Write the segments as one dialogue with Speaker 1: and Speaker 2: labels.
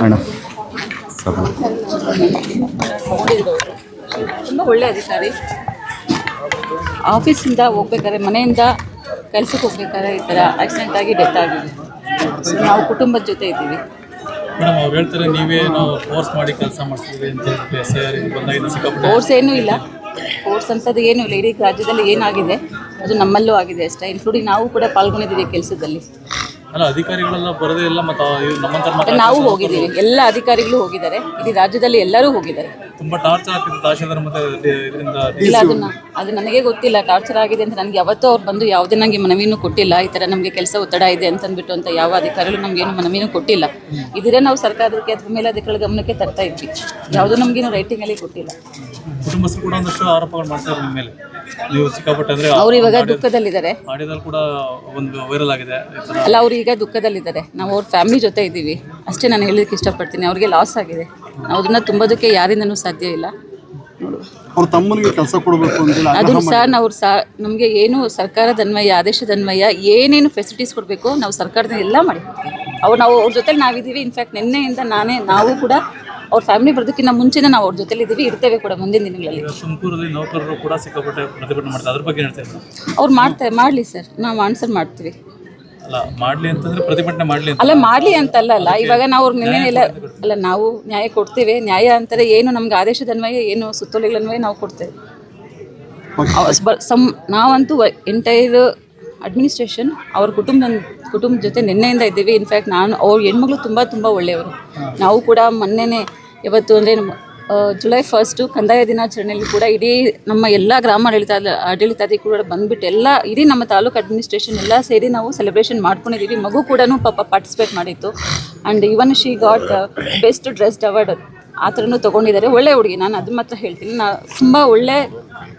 Speaker 1: ಅಣ್ಣ ಸರ್
Speaker 2: ತುಂಬ ಒಳ್ಳೆ ಅಧಿಕಾರಿ. ಆಫೀಸಿಂದ ಹೋಗ್ಬೇಕಾದ್ರೆ, ಮನೆಯಿಂದ ಕೆಲಸಕ್ಕೆ ಹೋಗ್ಬೇಕಾದ್ರೆ ಈ ಥರ ಆಕ್ಸಿಡೆಂಟ್ ಆಗಿ ಡೆತ್ ಆಗಿದೆ. ಸೊ ನಾವು ಕುಟುಂಬದ ಜೊತೆ ಇದ್ದೀವಿ.
Speaker 3: ಮೇಡಮ್ ಅವ್ರು ಹೇಳ್ತಾರೆ ನೀವೇ ನಾವು ಫೋರ್ಸ್ ಮಾಡಿ ಕೆಲಸ ಮಾಡಿಸ್ತೀವಿ ಅಂತ ಹೇಳ್ಬಿಟ್ಟು SIR ಬಂದಾಗಿಂದ ಸಿಕ್ಕಾಪಟ್ಟೆ.
Speaker 2: ಫೋರ್ಸ್ ಏನೂ ಇಲ್ಲ, ಫೋರ್ಸ್ ಅಂಥದ್ದು ಏನೂ ಇಲ್ಲ. ಇಡೀ ರಾಜ್ಯದಲ್ಲಿ ಏನಾಗಿದೆ ಅದು ನಮ್ಮಲ್ಲೂ ಆಗಿದೆ ಅಷ್ಟೇ. ಇನ್ಕ್ಲೂಡಿಂಗ್ ನಾವು ಕೂಡ ಪಾಲ್ಗೊಂಡಿದ್ದೀವಿ ಕೆಲಸದಲ್ಲಿ.
Speaker 3: ಅಲ್ಲ ಅಧಿಕಾರಿಗಳೆಲ್ಲ ಬರೋದೇ ಇಲ್ಲ, ಮತ್ತು ನಮ್ಮಂತರ
Speaker 2: ಮತ್ತು ನಾವು ಹೋಗಿದ್ದೀವಿ, ಎಲ್ಲ ಅಧಿಕಾರಿಗಳು ಹೋಗಿದ್ದಾರೆ, ಇಡೀ ರಾಜ್ಯದಲ್ಲಿ ಎಲ್ಲರೂ ಹೋಗಿದ್ದಾರೆ.
Speaker 3: ತುಂಬ ಟಾರ್ಚರ್ ಆಗ್ತಿತ್ತು ತಹಶೀಲ್ದಾರ್ ಮತ್ತು ಇದರಿಂದ.
Speaker 2: ಇಲ್ಲ, ಅದು ನನಗೆ ಗೊತ್ತಿಲ್ಲ ಟಾರ್ಚರ್ ಆಗಿದೆ ಅಂತ. ನನಗೆ ಯಾವತ್ತೂ ಅವ್ರು ಬಂದು ಯಾವುದೇ ನನಗೆ ಮನವಿನೂ ಕೊಟ್ಟಿಲ್ಲ. ಈ ಥರ ನಮಗೆ ಕೆಲಸ ಒತ್ತಡ ಇದೆ ಅಂತಂದ್ಬಿಟ್ಟು ಅಂತ ಯಾವ ಅಧಿಕಾರಿಗಳು ನಮಗೇನು ಮನವಿನೂ ಕೊಟ್ಟಿಲ್ಲ. ಇದ್ರೆ ನಾವು ಸರ್ಕಾರಕ್ಕೆ ಅದ್ರ ಮೇಲೆ ಅಧಿಕಾರಿಗಳ ಗಮನಕ್ಕೆ ತರ್ತಾ ಇದ್ವಿ. ಯಾವುದೂ ನಮಗೇನು ರೈಟಿಂಗಲ್ಲಿ ಕೊಟ್ಟಿಲ್ಲ.
Speaker 3: ಕುಟುಂಬಸ್ಥರು ಕೂಡ ಒಂದಷ್ಟು ಆರೋಪಗಳು ಮಾಡ್ತಾರೆ ನಿಮ್ಮ ಮೇಲೆ. ನೀವು ಸಿಕ್ಕಾಪಟ್ಟೆ ಅಂದರೆ
Speaker 2: ಅವ್ರು ಇವಾಗ ದುಃಖದಲ್ಲಿದ್ದಾರೆ.
Speaker 3: ಆಡಿಯೋದಲ್ಲಿ ಕೂಡ ಒಂದು ವೈರಲ್ ಆಗಿದೆ.
Speaker 2: ಅಲ್ಲ, ಅವ್ರು ಈಗ ದುಃಖದಲ್ಲಿದ್ದಾರೆ. ನಾವು ಅವ್ರ ಫ್ಯಾಮಿಲಿ ಜೊತೆ ಇದ್ದೀವಿ ಅಷ್ಟೇ. ನಾನು ಹೇಳೋದಕ್ಕೆ ಇಷ್ಟಪಡ್ತೀನಿ. ಅವ್ರಿಗೆ ಲಾಸ್ ಆಗಿದೆ, ನಾವು ಅದನ್ನು ತುಂಬೋದಕ್ಕೆ ಯಾರಿಂದನೂ ಸಾಧ್ಯ ಇಲ್ಲ. ನೋಡು,
Speaker 1: ಅವ್ರ ತಮ್ಮನಿಗೆ ಕೆಲಸ ಕೊಡಬೇಕು ಅಂತಿಲ್ಲ.
Speaker 2: ಅದು ಸರ್ ನಾವು ನಮಗೆ ಏನು ಸರ್ಕಾರದ ಅನ್ವಯ, ಆದೇಶದ ಅನ್ವಯ ಏನೇನು ಫೆಸಿಲಿಟೀಸ್ ಕೊಡಬೇಕು ನಾವು ಸರ್ಕಾರದಿಂದ ಎಲ್ಲ ಮಾಡಿ ನಾವು ಅವ್ರ ಜೊತೆಲಿ ನಾವಿದ್ದೀವಿ. ಇನ್ಫ್ಯಾಕ್ಟ್ ನಿನ್ನೆಯಿಂದ ನಾವು ಕೂಡ ಅವ್ರ ಫ್ಯಾಮಿಲಿ ಬರೋದಕ್ಕಿಂತ ಮುಂಚೆನೇ ನಾವು ಅವ್ರ ಜೊತೆಲಿ ಇದ್ದೀವಿ, ಇರ್ತೇವೆ ಕೂಡ ಮುಂದಿನ ದಿನಗಳಲ್ಲಿ.
Speaker 3: ತುಮಕೂರಲ್ಲಿ ನೌಕರರು ಕೂಡ ಸಿಕ್ಕಾಪಟ್ಟೆ ಪ್ರತಿಭಟನೆ ಮಾಡ್ತಾರೆ, ಅದ್ರ ಬಗ್ಗೆ ಹೇಳ್ತಾರೆ.
Speaker 2: ಅವ್ರು ಮಾಡಲಿ ಸರ್, ನಾವು ಆನ್ಸರ್ ಮಾಡ್ತೀವಿ.
Speaker 3: ಅಲ್ಲ ಮಾಡಲಿ ಅಂತಂದ್ರೆ ಪ್ರತಿಭಟನೆ ಮಾಡಲಿ ಅಂತ
Speaker 2: ಅಲ್ಲ, ಮಾಡಲಿ ಅಂತಲ್ಲ. ಇವಾಗ ನಾವು ಅವ್ರ ನಿನ್ನೆ ಅಲ್ಲ, ನಾವು ನ್ಯಾಯ ಕೊಡ್ತೇವೆ. ನ್ಯಾಯ ಅಂತಾರೆ ಏನು, ನಮ್ಗೆ ಆದೇಶದ ಅನ್ವಯ ಏನು ಸುತ್ತೋಲೆಗಳ ಅನ್ವಯ ನಾವು ಕೊಡ್ತೇವೆ. ನಾವಂತೂ ಎಂಟೈರ್ ಅಡ್ಮಿನಿಸ್ಟ್ರೇಷನ್ ಅವ್ರ ಕುಟುಂಬದ ಜೊತೆ ನಿನ್ನೆಯಿಂದ ಇದ್ದೀವಿ. ಇನ್ಫ್ಯಾಕ್ಟ್ ಅವ್ರ ಹೆಣ್ಮಗಳು ತುಂಬ ಒಳ್ಳೆಯವರು. ನಾವು ಕೂಡ ಮೊನ್ನೆನೇ ಇವತ್ತು ಅಂದರೆ ಜುಲೈ 1 ಕಂದಾಯ ದಿನಾಚರಣೆಯಲ್ಲಿ ಕೂಡ ಇಡೀ ನಮ್ಮ ಎಲ್ಲ ಗ್ರಾಮ ಆಡಳಿತಾಧಿಕಾರಿ ಕೂಡ ಬಂದುಬಿಟ್ಟು ಇಡೀ ನಮ್ಮ ತಾಲೂಕು ಅಡ್ಮಿನಿಸ್ಟ್ರೇಷನ್ ಎಲ್ಲ ಸೇರಿ ನಾವು ಸೆಲೆಬ್ರೇಷನ್ ಮಾಡ್ಕೊಂಡಿದ್ದೀವಿ. ಮಗು ಕೂಡ ಪಾಪ ಪಾರ್ಟಿಸಿಪೇಟ್ ಮಾಡಿತ್ತು. And even she got best dressed award ಆ ಥರನೂ ತೊಗೊಂಡಿದ್ದಾರೆ. ಒಳ್ಳೆ ಹುಡುಗಿ, ನಾನು ಅದು ಮಾತ್ರ ಹೇಳ್ತೀನಿ. ತುಂಬ ಒಳ್ಳೆ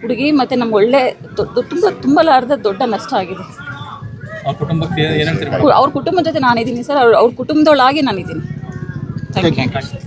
Speaker 2: ಹುಡುಗಿ. ಮತ್ತು ನಮ್ಗೆ ಒಳ್ಳೆ ತುಂಬ ದೊಡ್ಡ ನಷ್ಟ ಆಗಿದೆ.
Speaker 3: ಕುಟುಂಬಕ್ಕೆ
Speaker 2: ಅವ್ರ ಕುಟುಂಬದ ಜೊತೆ ನಾನಿದ್ದೀನಿ ಸರ್. ಅವ್ರ ಕುಟುಂಬದೊಳಗೆ ನಾನಿದ್ದೀನಿ. Thank you.